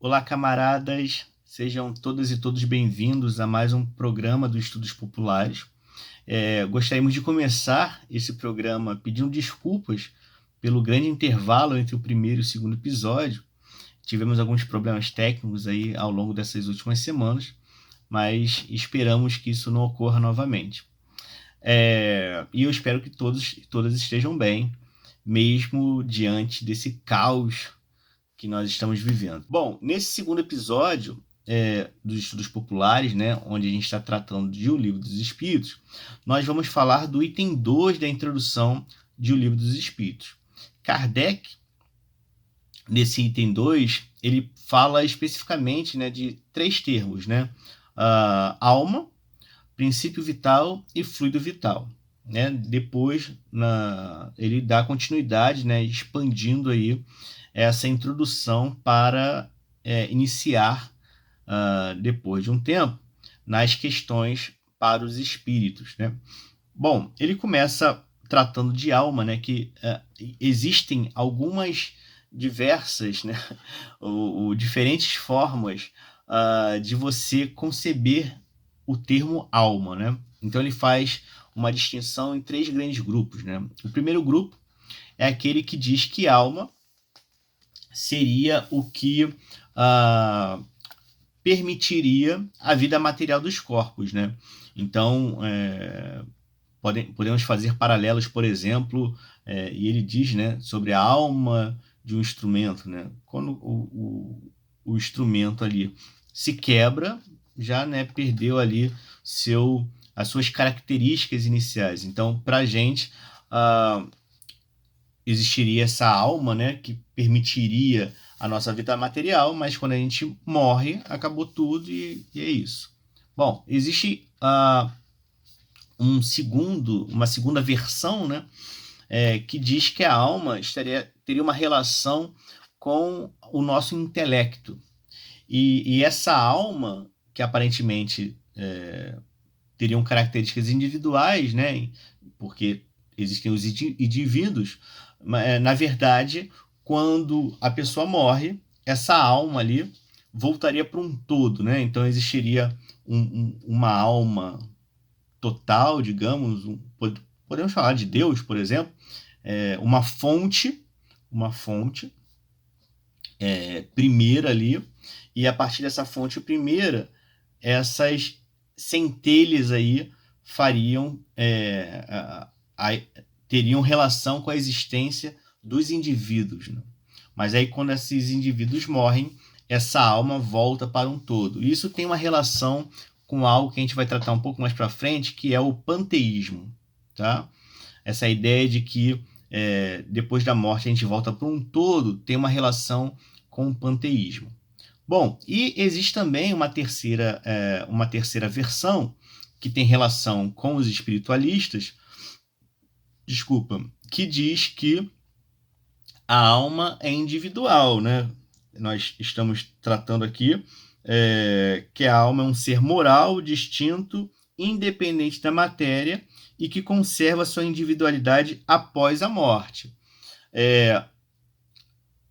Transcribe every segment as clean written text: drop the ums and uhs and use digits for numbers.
Olá, camaradas, sejam todas e todos bem-vindos a mais um programa do Estudos Populares. Gostaríamos de começar esse programa pedindo desculpas pelo grande intervalo entre o primeiro e o segundo episódio. Tivemos alguns problemas técnicos aí ao longo dessas últimas semanas, mas esperamos que isso não ocorra novamente. E eu espero que todos e todas estejam bem, mesmo diante desse caos que nós estamos vivendo. Bom, nesse segundo episódio dos Estudos Populares, né, onde a gente está tratando de O Livro dos Espíritos, nós vamos falar do item 2 da introdução de O Livro dos Espíritos. Kardec, nesse item 2, ele fala especificamente, né, de 3 termos, né? Alma, princípio vital e fluido vital. Né? Depois, ele dá continuidade, né, expandindo aí essa introdução para iniciar, depois de um tempo, nas questões para os espíritos. Né? Bom, ele começa tratando de alma, né, que existem algumas diversas, né, diferentes formas de você conceber o termo alma. Né? Então ele faz uma distinção em 3 grandes grupos. Né? O primeiro grupo é aquele que diz que alma seria o que permitiria a vida material dos corpos. Né? Então, podemos fazer paralelos, por exemplo, e ele diz, né, sobre a alma de um instrumento. Né? Quando o instrumento ali se quebra, já, né, perdeu ali as suas características iniciais. Então, para a gente, existiria essa alma, né, que permitiria a nossa vida material, mas quando a gente morre, acabou tudo e é isso. Bom, existe uma segunda versão, né, que diz que a alma teria uma relação com o nosso intelecto. E essa alma, que aparentemente teriam características individuais, né, porque existem os indivíduos, na verdade, quando a pessoa morre, essa alma ali voltaria para um todo. Né? Então existiria uma alma total, digamos, podemos falar de Deus, por exemplo, uma fonte primeira ali, e a partir dessa fonte primeira, essas centelhas aí teriam relação com a existência dos indivíduos. Né? Mas aí, quando esses indivíduos morrem, essa alma volta para um todo. Isso tem uma relação com algo que a gente vai tratar um pouco mais para frente, que é o panteísmo. Tá? Essa ideia de que depois da morte a gente volta para um todo tem uma relação com o panteísmo. Bom, e existe também uma terceira versão que tem relação com os espiritualistas, que diz que a alma é individual. Né? Nós estamos tratando aqui que a alma é um ser moral, distinto, independente da matéria e que conserva sua individualidade após a morte.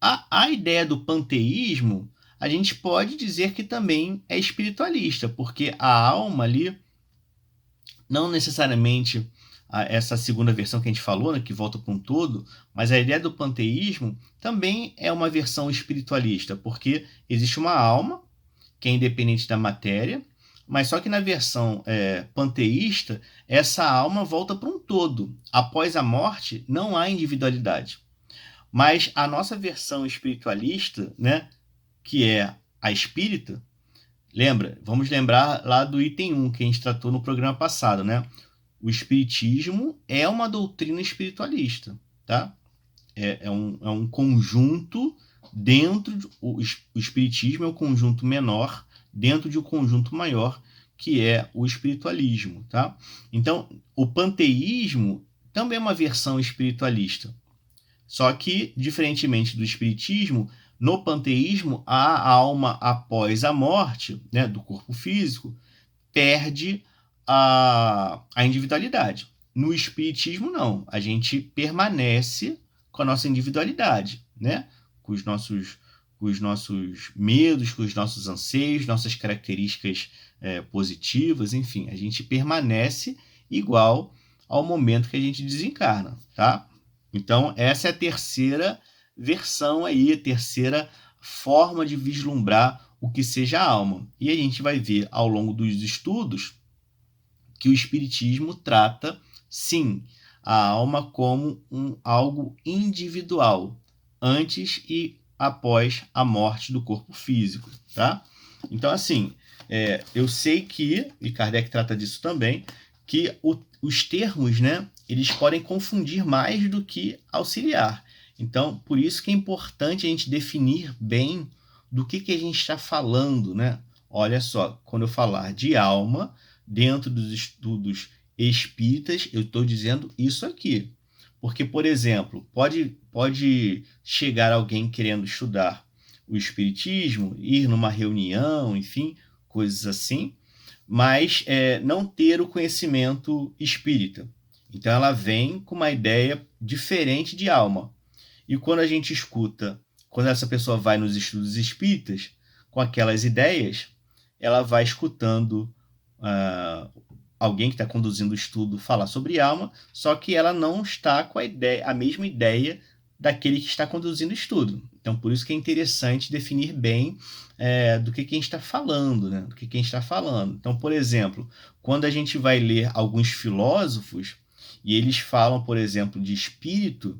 A ideia do panteísmo, a gente pode dizer que também é espiritualista, porque a alma ali, não necessariamente essa segunda versão que a gente falou, né, que volta para um todo, mas a ideia do panteísmo também é uma versão espiritualista, porque existe uma alma que é independente da matéria, mas só que na versão panteísta, essa alma volta para um todo. Após a morte, não há individualidade. Mas a nossa versão espiritualista, né, que é a espírita, vamos lembrar lá do item 1 que a gente tratou no programa passado, né? O espiritismo é uma doutrina espiritualista, tá? É um conjunto o espiritismo é um conjunto menor dentro de um conjunto maior, que é o espiritualismo, tá? Então, o panteísmo também é uma versão espiritualista. Só que, diferentemente do espiritismo, no panteísmo, a alma após a morte, né, do corpo físico, perde a individualidade. No espiritismo, não. A gente permanece com a nossa individualidade, né? com os com os nossos medos, com os nossos anseios, nossas características positivas, enfim, a gente permanece igual ao momento que a gente desencarna, tá? Então, essa é a terceira versão aí, a terceira forma de vislumbrar o que seja a alma. E a gente vai ver ao longo dos estudos que o Espiritismo trata, sim, a alma como algo individual, antes e após a morte do corpo físico, tá? Então, assim, eu sei que, e Kardec trata disso também, que os termos, né, eles podem confundir mais do que auxiliar. Então, por isso que é importante a gente definir bem do que a gente está falando, né? Olha só, quando eu falar de alma, dentro dos estudos espíritas, eu estou dizendo isso aqui. Porque, por exemplo, pode chegar alguém querendo estudar o espiritismo, ir numa reunião, enfim, coisas assim, mas não ter o conhecimento espírita. Então ela vem com uma ideia diferente de alma. E quando a gente escuta, quando essa pessoa vai nos estudos espíritas, com aquelas ideias, ela vai escutando alguém que está conduzindo o estudo falar sobre alma, só que ela não está com a mesma ideia daquele que está conduzindo o estudo. Então, por isso que é interessante definir bem do que a gente está falando, né? Do que a gente está falando. Então, por exemplo, quando a gente vai ler alguns filósofos e eles falam, por exemplo, de espírito,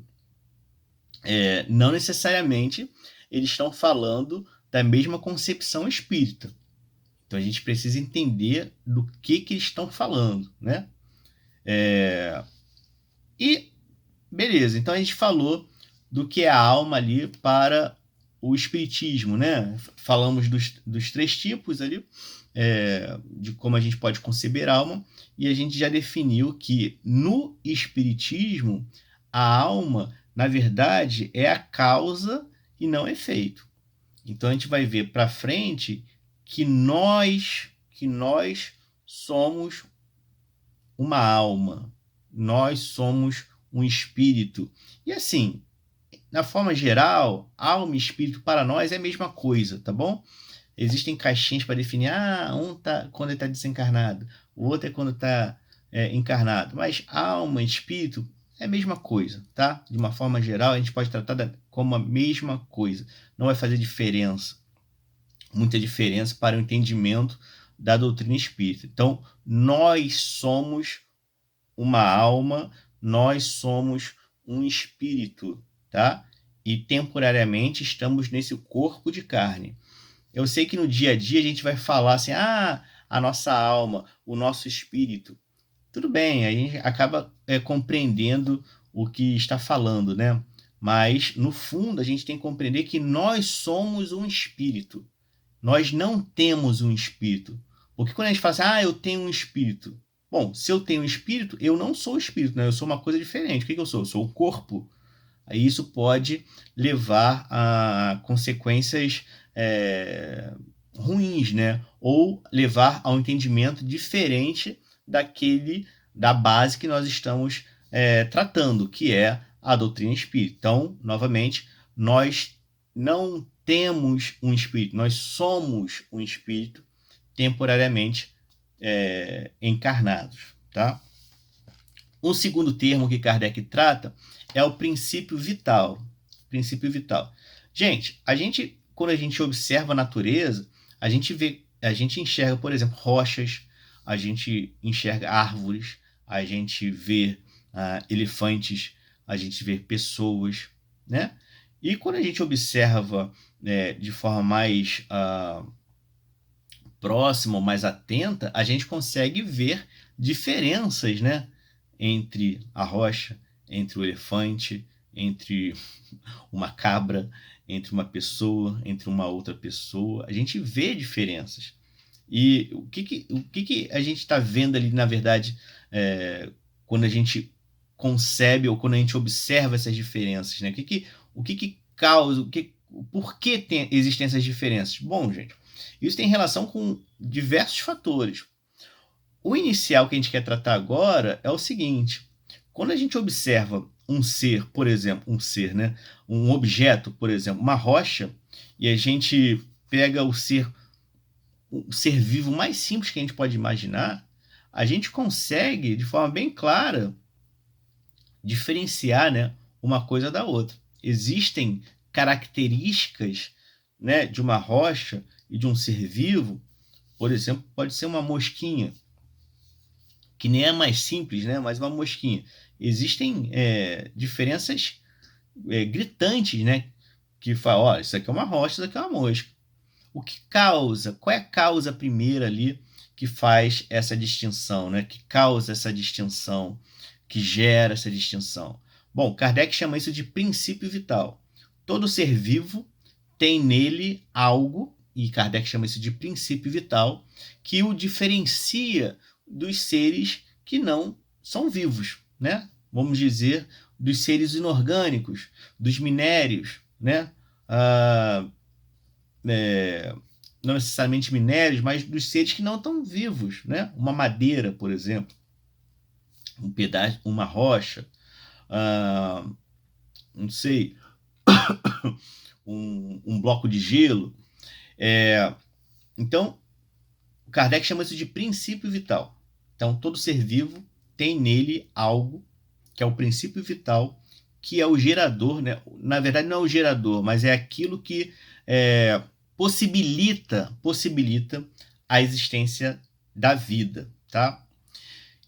não necessariamente eles estão falando da mesma concepção espírita. Então a gente precisa entender do que eles estão falando, né? E beleza, então a gente falou do que é a alma ali para o espiritismo, né? Falamos dos três tipos ali, de como a gente pode conceber alma, e a gente já definiu que no espiritismo a alma, na verdade, é a causa e não efeito. Então a gente vai ver para frente que nós somos uma alma, nós somos um espírito. E assim, na forma geral, alma e espírito para nós é a mesma coisa, tá bom? Existem caixinhas para definir, um tá quando ele está desencarnado, o outro é quando está encarnado, mas alma e espírito é a mesma coisa, tá? De uma forma geral, a gente pode tratar como a mesma coisa, não vai fazer muita diferença para o entendimento da doutrina espírita. Então, nós somos uma alma, nós somos um espírito, tá? E temporariamente estamos nesse corpo de carne. Eu sei que no dia a dia a gente vai falar assim, a nossa alma, o nosso espírito. Tudo bem, a gente acaba compreendendo o que está falando, né? Mas, no fundo, a gente tem que compreender que nós somos um espírito. Nós não temos um espírito. Porque quando a gente fala assim, eu tenho um espírito. Bom, se eu tenho um espírito, eu não sou o espírito, né? Eu sou uma coisa diferente. O que eu sou? Eu sou o corpo. Aí isso pode levar a consequências ruins, né? Ou levar a um entendimento diferente da base que nós estamos tratando, que é a doutrina espírita. Então, novamente, nós não temos um espírito, nós somos um espírito temporariamente encarnados, tá? Um segundo termo que Kardec trata é o princípio vital. Princípio vital. Gente, quando a gente observa a natureza, a gente enxerga, por exemplo, rochas, a gente enxerga árvores, a gente vê elefantes, a gente vê pessoas, né? E quando a gente observa de forma mais próxima ou mais atenta, a gente consegue ver diferenças, né? Entre a rocha, entre o elefante, entre uma cabra, entre uma pessoa, entre uma outra pessoa. A gente vê diferenças. E o que a gente está vendo ali, na verdade, quando a gente concebe ou quando a gente observa essas diferenças, né? O que causa, por que existem essas diferenças? Bom, gente, isso tem relação com diversos fatores. O inicial que a gente quer tratar agora é o seguinte: quando a gente observa um ser, por exemplo, né? Um objeto, por exemplo, uma rocha, e a gente pega o ser vivo mais simples que a gente pode imaginar, a gente consegue, de forma bem clara, diferenciar, né, uma coisa da outra. Existem características, né, de uma rocha e de um ser vivo, por exemplo, pode ser uma mosquinha, que nem é mais simples, né, mas uma mosquinha. Existem diferenças gritantes, né, que falam, ó, isso aqui é uma rocha, isso aqui é uma mosca. O que causa? Qual é a causa primeira ali que faz essa distinção, né? Que causa essa distinção, que gera essa distinção? Bom, Kardec chama isso de princípio vital. Todo ser vivo tem nele algo, e Kardec chama isso de princípio vital, que o diferencia dos seres que não são vivos, né? Vamos dizer, dos seres inorgânicos, dos minérios, né? Ah, não necessariamente minérios, mas dos seres que não estão vivos, né? Uma madeira, por exemplo, um pedaço, uma rocha, ah, não sei, um bloco de gelo. Então, Kardec chama isso de princípio vital. Então, todo ser vivo tem nele algo que é o princípio vital, que é o gerador, né? Na verdade, não é o gerador, mas é aquilo que possibilita a existência da vida, tá?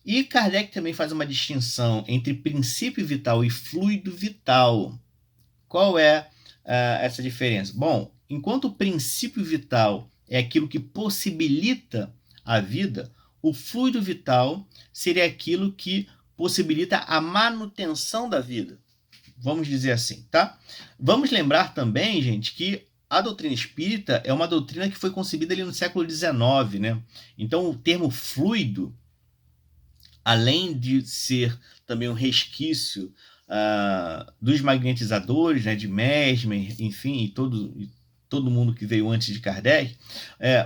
E Kardec também faz uma distinção entre princípio vital e fluido vital. Qual é essa diferença? Bom, enquanto o princípio vital é aquilo que possibilita a vida, o fluido vital seria aquilo que possibilita a manutenção da vida. Vamos dizer assim, tá? Vamos lembrar também, gente, que a doutrina espírita é uma doutrina que foi concebida ali no século XIX, né? Então, o termo fluido, além de ser também um resquício dos magnetizadores, né, de Mesmer, enfim, e todo mundo que veio antes de Kardec,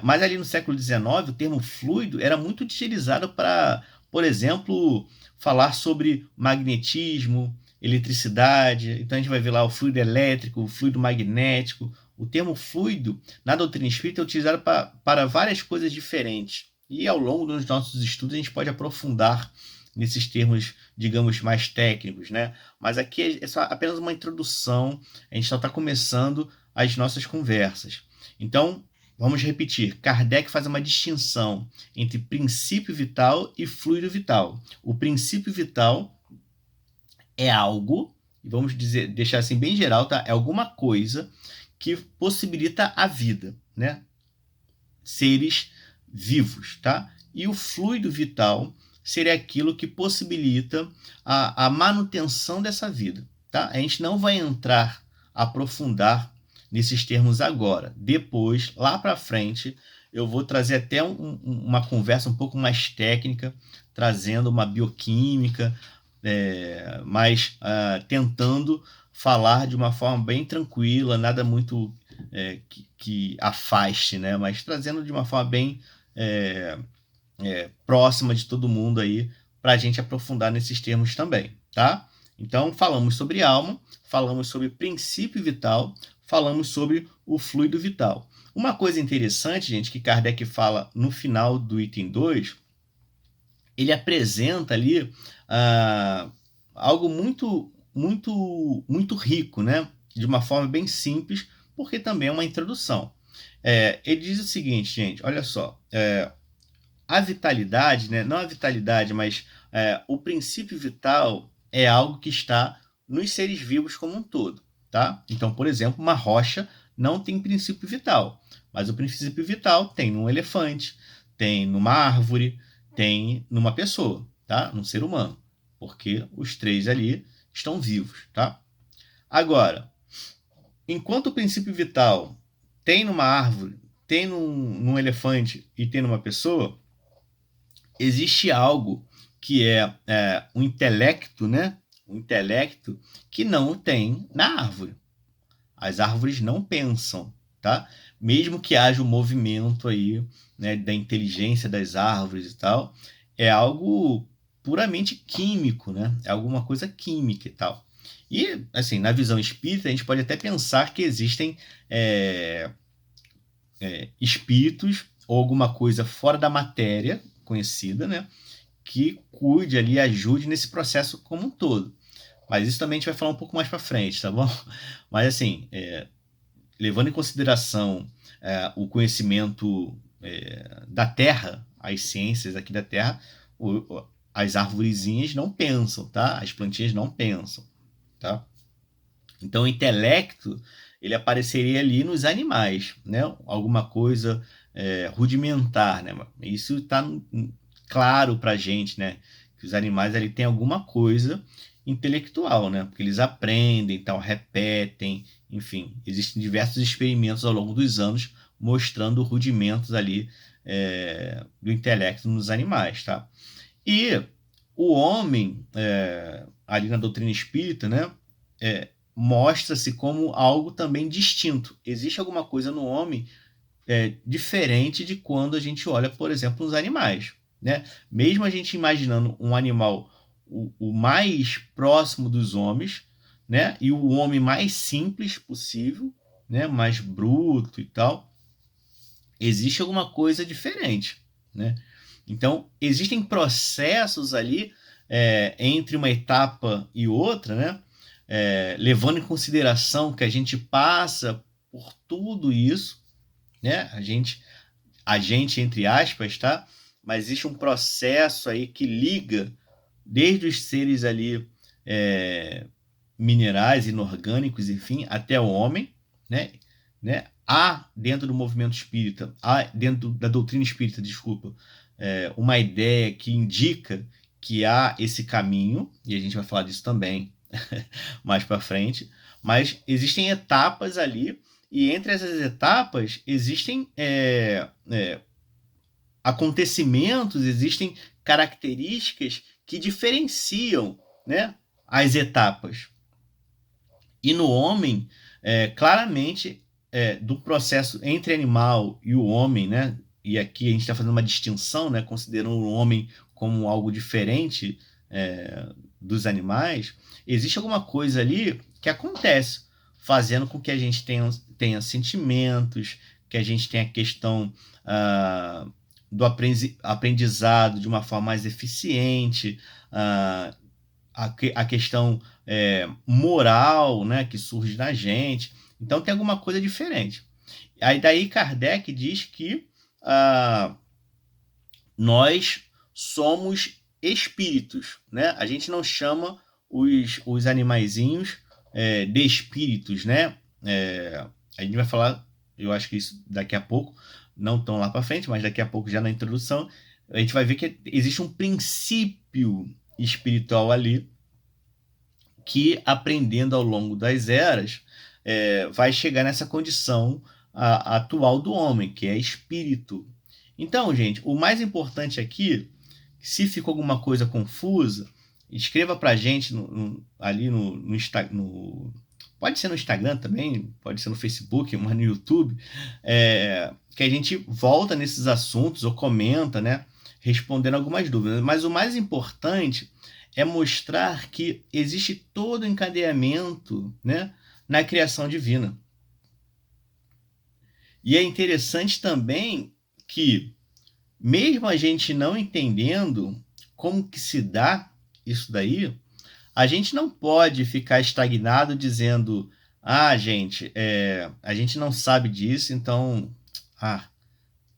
mas ali no século XIX, o termo fluido era muito utilizado para, por exemplo, falar sobre magnetismo, eletricidade. Então a gente vai ver lá o fluido elétrico, o fluido magnético. O termo fluido, na doutrina espírita, é utilizado para várias coisas diferentes. E ao longo dos nossos estudos a gente pode aprofundar nesses termos, digamos, mais técnicos, né? Mas aqui é só apenas uma introdução, a gente só está começando as nossas conversas. Então, vamos repetir. Kardec faz uma distinção entre princípio vital e fluido vital. O princípio vital é algo, e vamos deixar assim bem geral, tá? É alguma coisa que possibilita a vida, né? Seres vivos, tá? E o fluido vital seria aquilo que possibilita a manutenção dessa vida, tá? A gente não vai aprofundar nesses termos agora. Depois, lá para frente, eu vou trazer até uma conversa um pouco mais técnica, trazendo uma bioquímica, mas tentando falar de uma forma bem tranquila, nada muito que afaste, né? Mas trazendo de uma forma bem próxima de todo mundo aí, para a gente aprofundar nesses termos também, tá? Então, falamos sobre alma, falamos sobre princípio vital, falamos sobre o fluido vital. Uma coisa interessante, gente, que Kardec fala no final do item 2, ele apresenta ali algo muito, muito, muito rico, né? De uma forma bem simples, porque também é uma introdução. Ele diz o seguinte, gente, olha só, a vitalidade, né? Não a vitalidade, mas o princípio vital é algo que está nos seres vivos como um todo, tá? Então, por exemplo, uma rocha não tem princípio vital, mas o princípio vital tem num elefante, tem numa árvore, tem numa pessoa, tá? Num ser humano, porque os três ali estão vivos, tá? Agora, enquanto o princípio vital tem numa árvore, tem num elefante e tem numa pessoa, existe algo que é um intelecto, né? Um intelecto que não tem na árvore. As árvores não pensam, tá? Mesmo que haja um movimento aí, né, da inteligência das árvores e tal, é algo puramente químico, né? É alguma coisa química e tal. E, assim, na visão espírita, a gente pode até pensar que existem espíritos ou alguma coisa fora da matéria conhecida, né, que cuide ali, ajude nesse processo como um todo. Mas isso também a gente vai falar um pouco mais para frente, tá bom? Mas, assim, levando em consideração o conhecimento da Terra, as ciências aqui da Terra, as arvorezinhas não pensam, tá? As plantinhas não pensam, tá? Então, o intelecto, ele apareceria ali nos animais, né? Alguma coisa rudimentar, né? Isso está claro para a gente, né? Que os animais ali têm alguma coisa intelectual, né? Porque eles aprendem, tal, repetem, enfim, existem diversos experimentos ao longo dos anos mostrando rudimentos ali do intelecto nos animais, tá? E o homem, ali na doutrina espírita, né, mostra-se como algo também distinto. Existe alguma coisa no homem diferente de quando a gente olha, por exemplo, nos animais, né? Mesmo a gente imaginando um animal o mais próximo dos homens, né, e o homem mais simples possível, né, mais bruto e tal, existe alguma coisa diferente, né? Então, existem processos ali entre uma etapa e outra, né? Levando em consideração que a gente passa por tudo isso, né? A gente entre aspas, tá? Mas existe um processo aí que liga desde os seres ali minerais, inorgânicos, enfim, até o homem, né? Há dentro do movimento espírita, há dentro da doutrina espírita, desculpa, uma ideia que indica que há esse caminho, e a gente vai falar disso também mais para frente, mas existem etapas ali, e entre essas etapas existem acontecimentos, existem características que diferenciam, né, as etapas. E no homem, claramente, do processo entre animal e o homem, né, e aqui a gente está fazendo uma distinção, né, considerando o homem como algo diferente dos animais, existe alguma coisa ali que acontece, fazendo com que a gente tenha sentimentos, que a gente tenha a questão do aprendizado de uma forma mais eficiente, a questão moral, né, que surge na gente. Então tem alguma coisa diferente. Aí daí Kardec diz que nós somos espíritos, né? A gente não chama os animaizinhos de espíritos, né? A gente vai falar, eu acho que isso daqui a pouco, não tão lá para frente, mas daqui a pouco já na introdução, a gente vai ver que existe um princípio espiritual ali que, aprendendo ao longo das eras, vai chegar nessa condição atual do homem, que é espírito. Então, gente, o mais importante aqui, se ficou alguma coisa confusa, escreva para a gente ali no Instagram. Pode ser no Instagram também, pode ser no Facebook, mas no YouTube, que a gente volta nesses assuntos ou comenta, né, respondendo algumas dúvidas. Mas o mais importante é mostrar que existe todo o encadeamento, né, na criação divina. E é interessante também que, mesmo a gente não entendendo como que se dá isso daí, a gente não pode ficar estagnado dizendo: gente, a gente não sabe disso, então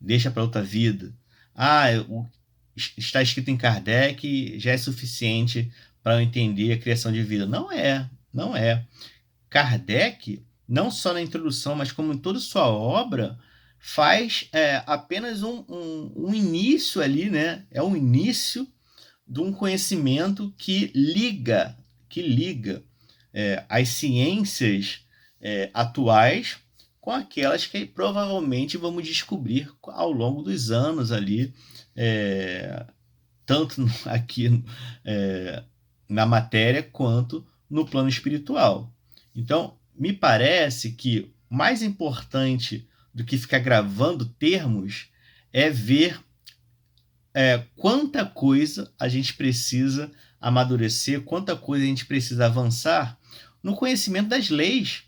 deixa para outra vida. Está escrito em Kardec, já é suficiente para eu entender a criação de vida. Não é, não é. Kardec, não só na introdução, mas como em toda sua obra, faz apenas um início ali, né? É um início de um conhecimento que liga as ciências atuais com aquelas que provavelmente vamos descobrir ao longo dos anos ali, tanto aqui na matéria quanto no plano espiritual. Então, me parece que mais importante do que ficar gravando termos é ver quanta coisa a gente precisa amadurecer, quanta coisa a gente precisa avançar no conhecimento das leis.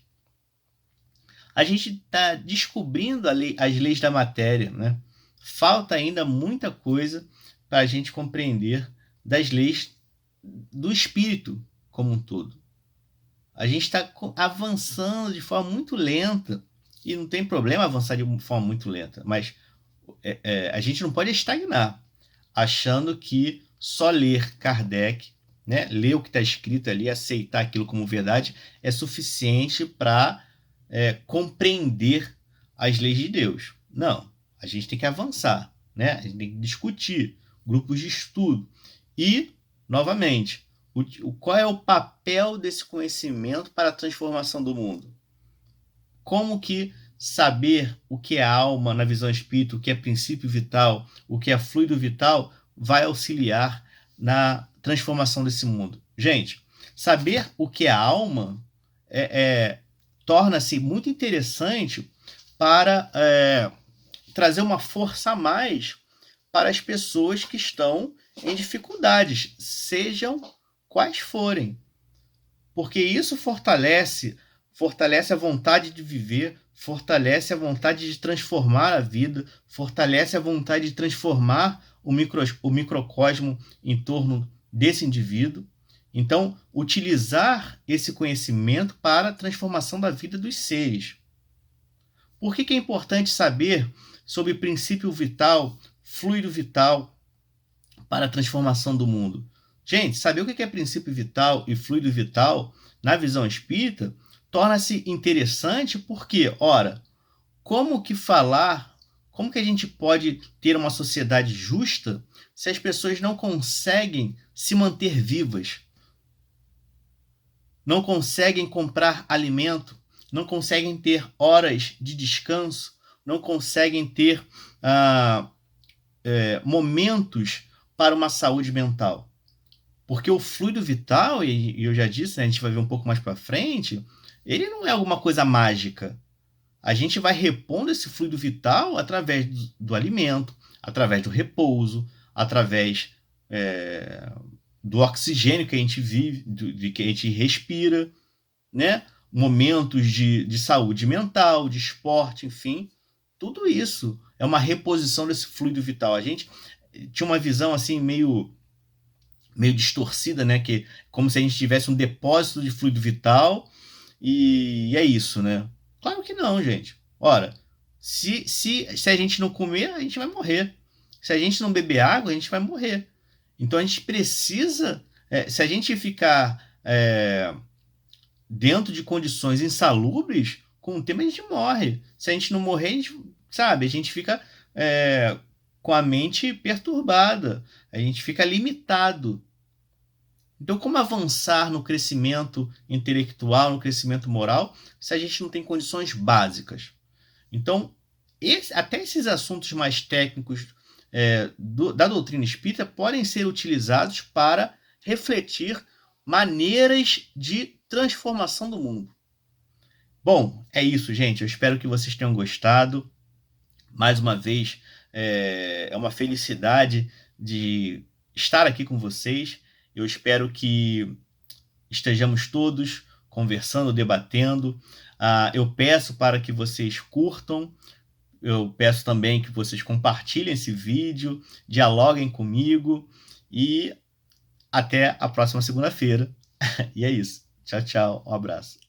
A gente está descobrindo as leis da matéria, né? Falta ainda muita coisa para a gente compreender das leis do espírito como um todo. A gente está avançando de forma muito lenta, e não tem problema avançar de forma muito lenta, mas a gente não pode estagnar, achando que só ler Kardec, né, ler o que está escrito ali, aceitar aquilo como verdade, é suficiente para compreender as leis de Deus. Não, a gente tem que avançar, né? A gente tem que discutir, grupos de estudo. E, novamente, qual é o papel desse conhecimento para a transformação do mundo? Como que saber o que é alma na visão espírita, o que é princípio vital, o que é fluido vital, vai auxiliar na transformação desse mundo? Gente, saber o que é alma torna-se muito interessante para trazer uma força a mais para as pessoas que estão em dificuldades, sejam quais forem. Porque isso fortalece a vontade de viver, fortalece a vontade de transformar a vida, fortalece a vontade de transformar o microcosmo em torno desse indivíduo. Então, utilizar esse conhecimento para a transformação da vida dos seres. Por que é importante saber sobre princípio vital, fluido vital para a transformação do mundo? Gente, saber o que é princípio vital e fluido vital na visão espírita torna-se interessante porque, ora, como que a gente pode ter uma sociedade justa se as pessoas não conseguem se manter vivas? Não conseguem comprar alimento, não conseguem ter horas de descanso, não conseguem ter momentos para uma saúde mental. Porque o fluido vital, e eu já disse, né, a gente vai ver um pouco mais para frente, ele não é alguma coisa mágica. A gente vai repondo esse fluido vital através do alimento, através do repouso, através do oxigênio que a gente vive, que a gente respira, né? Momentos de saúde mental, de esporte, enfim. Tudo isso é uma reposição desse fluido vital. A gente tinha uma visão assim meio distorcida, né? Que como se a gente tivesse um depósito de fluido vital e é isso, né? Claro que não, gente. Ora, se a gente não comer, a gente vai morrer. Se a gente não beber água, a gente vai morrer. Então a gente precisa, se a gente ficar dentro de condições insalubres, com o tempo a gente morre. Se a gente não morrer, a gente fica com a mente perturbada, a gente fica limitado. Então, como avançar no crescimento intelectual, no crescimento moral, se a gente não tem condições básicas? Então, até esses assuntos mais técnicos da doutrina espírita podem ser utilizados para refletir maneiras de transformação do mundo. Bom, é isso, gente. Eu espero que vocês tenham gostado. Mais uma vez, é uma felicidade de estar aqui com vocês. Eu espero que estejamos todos conversando, debatendo. Eu peço para que vocês curtam. Eu peço também que vocês compartilhem esse vídeo, dialoguem comigo e até a próxima segunda-feira. E é isso. Tchau, tchau. Um abraço.